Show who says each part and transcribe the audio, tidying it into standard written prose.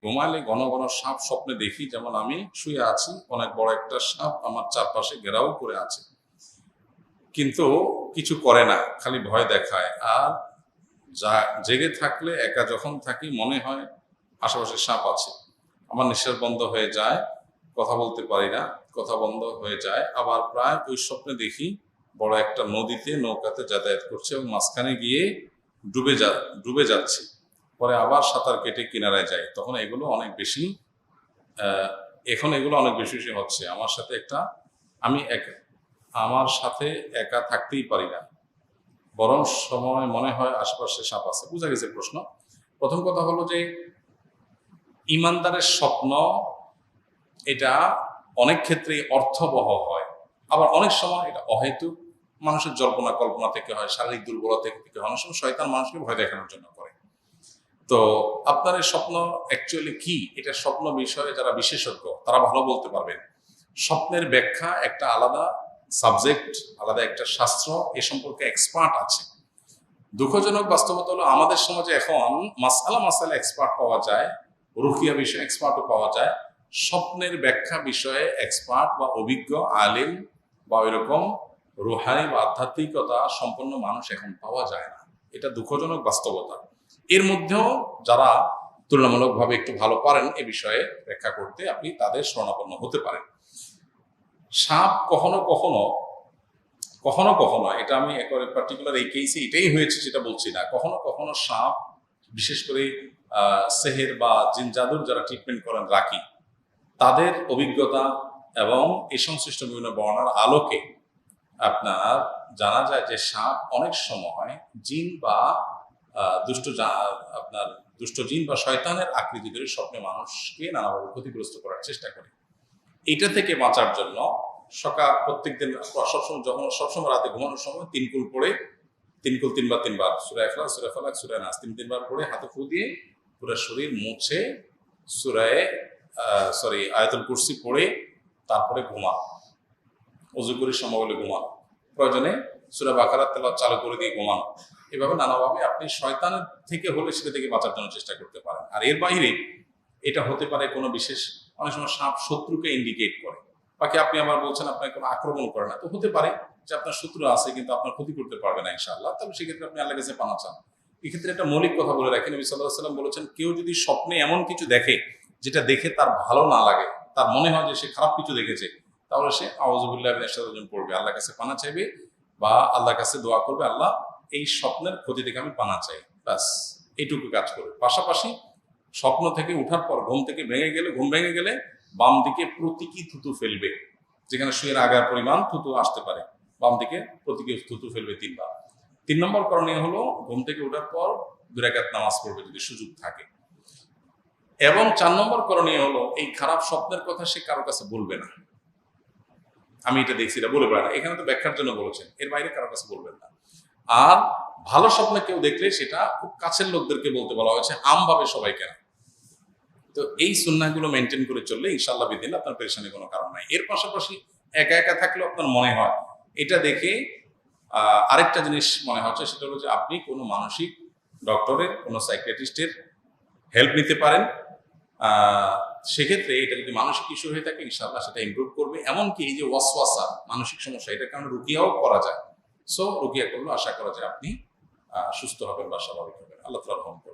Speaker 1: ঘুমালে ঘন ঘন সাপ স্বপ্নে দেখি, যেমন আমি শুয়ে আছি, অনেক বড় একটা সাপ আমার চারপাশে ঘেরাও করে আছে, কিন্তু কিছু করে না, খালি ভয় দেখায়। আর জেগে থাকলে, একা যখন থাকি, মনে হয় আশেপাশে সাপ আছে। আমার নিঃশ্বাস বন্ধ হয়ে যায়, কথা বলতে পারি না, কথা বন্ধ হয়ে যায়। আবার প্রায় ওই স্বপ্নে দেখি বড় একটা নদীতে নৌকাতে যাতায়াত করছে এবং মাঝখানে গিয়ে ডুবে যাচ্ছে। পরে আবার সাঁতার কেটে কিনারায় যায়। তখন এগুলো অনেক বেশি এখন এগুলো অনেক বেশি বেশি হচ্ছে। আমার সাথে একা থাকতেই পারি না, বরং সময় মনে হয় আশেপাশে সাপ আছে। বুঝা গেছে প্রশ্ন। প্রথম কথা হলো যে ইমানদারের স্বপ্ন এটা অনেক ক্ষেত্রে অর্থবহ হয়, আবার অনেক সময় এটা অহেতুক, মানুষের জল্পনা কল্পনা থেকে হয়, শারীরিক দুর্বলতা থেকে হয়, অনেক সময় শয়তান মানুষকে ভয় দেখানোর জন্য করে। তো আপনার এই স্বপ্ন অ্যাকচুয়ালি কি, এটা স্বপ্ন বিষয়ে যারা বিশেষজ্ঞ তারা ভালো বলতে পারবেন। স্বপ্নের ব্যাখ্যা একটা আলাদা সাবজেক্ট, আলাদা একটা শাস্ত্র, এ সম্পর্কে এক্সপার্ট আছে। দুঃখজনক বাস্তবতা হলো আমাদের সমাজে এখন মাসালা এক্সপার্ট পাওয়া যায়, রুকিয়া বিষয়ে এক্সপার্টও পাওয়া যায়, স্বপ্নের ব্যাখ্যা বিষয়ে এক্সপার্ট বা অভিজ্ঞ আলেম বা ওইরকম রুহানি বা আধ্যাত্মিকতা সম্পন্ন মানুষ এখন পাওয়া যায় না। এটা দুঃখজনক বাস্তবতা। এর মধ্যেও যারা তুলনামূলকভাবে একটু ভালো পারেন এ বিষয়ে ব্যাখ্যা করতে, আপনি তাদের শরণাপন্ন হতে পারেন। সাপ কখনো কখনো কখনো কখনো, এটা আমি একেবারে পার্টিকুলার এই কেসে এটাই হয়েছে যেটা বলছি না, কখনো কখনো সাপ, বিশেষ করে সেহের বা জিন জাদুর যারা ট্রিটমেন্ট করেন রাকি, তাদের অভিজ্ঞতা এবং এই সংশ্লিষ্ট বিভিন্ন বর্ণনার আলোকে আপনার জানা যায় যে সাপ অনেক সময় জিন বা আপনার দুষ্ট জিন বা শয়তানের আকৃতি ধরে স্বপ্নে মানুষকে নানাভাবে ক্ষতিগ্রস্ত করার চেষ্টা করে। এটা থেকে বাঁচার জন্য প্রত্যেকদিন সবসময় রাতে ঘুমানোর সময় 3 কুল পড়ে, 3 কুল 3 বার সূরা ইখলাস, সূরা ফালাক, সূরা নাস 3 বার পড়ে হাতে ফু দিয়ে পুরো শরীর মুছে আয়াতুল কুরসি পড়ে তারপরে ঘুমানো, ওযু করে সম্ভব হলে ঘুমানো, প্রয়োজনে সূরা বাকারা তেলাওয়াত চালু করে দিয়ে ঘুমানো। এভাবে নানাভাবে আপনি শয়তানের থেকে হলে সেটা থেকে বাঁচার জন্য চেষ্টা করতে পারেন। আর এর বাইরে এটা হতে পারে কোনো বিশেষ, অনেক সময় সাপ শত্রুকে ইন্ডিকেট করে, বাকি আপনি আবার বলছেন আপনাকে কোনো আক্রমণ করে না, তো হতে পারে যে আপনার শত্রু আছে কিন্তু আপনার ক্ষতি করতে পারবে না ইনশাআল্লাহ, তাহলে সেক্ষেত্রে আপনি আল্লাহর কাছে পানা চান। এক্ষেত্রে একটা মৌলিক কথা বলে রাখেন, নবী সাল্লাল্লাহু আলাইহি ওয়াসাল্লাম বলেছেন, কেউ যদি স্বপ্নে এমন কিছু দেখে যেটা দেখে তার ভালো না লাগে, তার মনে হয় যে সে খারাপ কিছু দেখেছে, তাহলে সে আউযু বিল্লাহি মিনাশ শাইতানির রাজিম পড়বে, আল্লাহর কাছে পানা চাইবে বা আল্লাহর কাছে দোয়া করবে, আল্লাহ এই স্বপ্নের ক্ষতি থেকে আমি পানা চাই, ব্যাস এইটুকু কাজ করবে। পাশাপাশি স্বপ্ন থেকে উঠার পর ঘুম ভেঙে গেলে বাম দিকে প্রতীকী থুতু ফেলবে, যেখানে শুয়ের আগার পরিমাণ থুতু আসতে পারে, বাম দিকে প্রতীকী থুতু ফেলবে 3 বার। 3 নম্বর করণীয় হলো ঘুম থেকে ওঠার পর 2 রাকাত নামাজ পড়বে যদি সুযোগ থাকে। এবং 4 নম্বর করণীয় হলো এই খারাপ স্বপ্নের কথা সে কারো কাছে বলবে না। আমি এটা দেখছি, এটা বলে বেড়া না, এখানে তো ব্যাখ্যার জন্য বলেছেন, এর বাইরে কারো কাছে বলবেন না। আর ভালো স্বপ্ন কেউ দেখলে সেটা খুব কাছের লোকদেরকে বলতে বলা হয়েছে, আমভাবে সবাইকে না। তো এই সুন্নাহগুলো মেনটেন করে চললে ইনশাআল্লাহ বিদিন আপনার পেরেশানির কোনো কারণ নাই। এর পাশাপাশি একা একা থাকলেও আপনার মনে হয়, এটা দেখে আরেকটা জিনিস মনে হচ্ছে, সেটা হলো যে আপনি কোনো মানসিক ডক্টরের, কোনো সাইকিয়াট্রিস্টের হেল্প নিতে পারেন। সেক্ষেত্রে এটা যদি মানসিক ইস্যু হয়ে থাকে ইনশাআল্লাহ সেটা ইমপ্রুভ করবে। এমনকি এই যে ওয়াসওয়াসা, মানসিক সমস্যা, এটার কারণে রুকিয়াও করা যায়। সো রুকিয়া করলে আশা করা যায় আপনি সুস্থ হবেন বা স্বাভাবিক হবেন। আল্লাহ তাআলা রহম করবেন।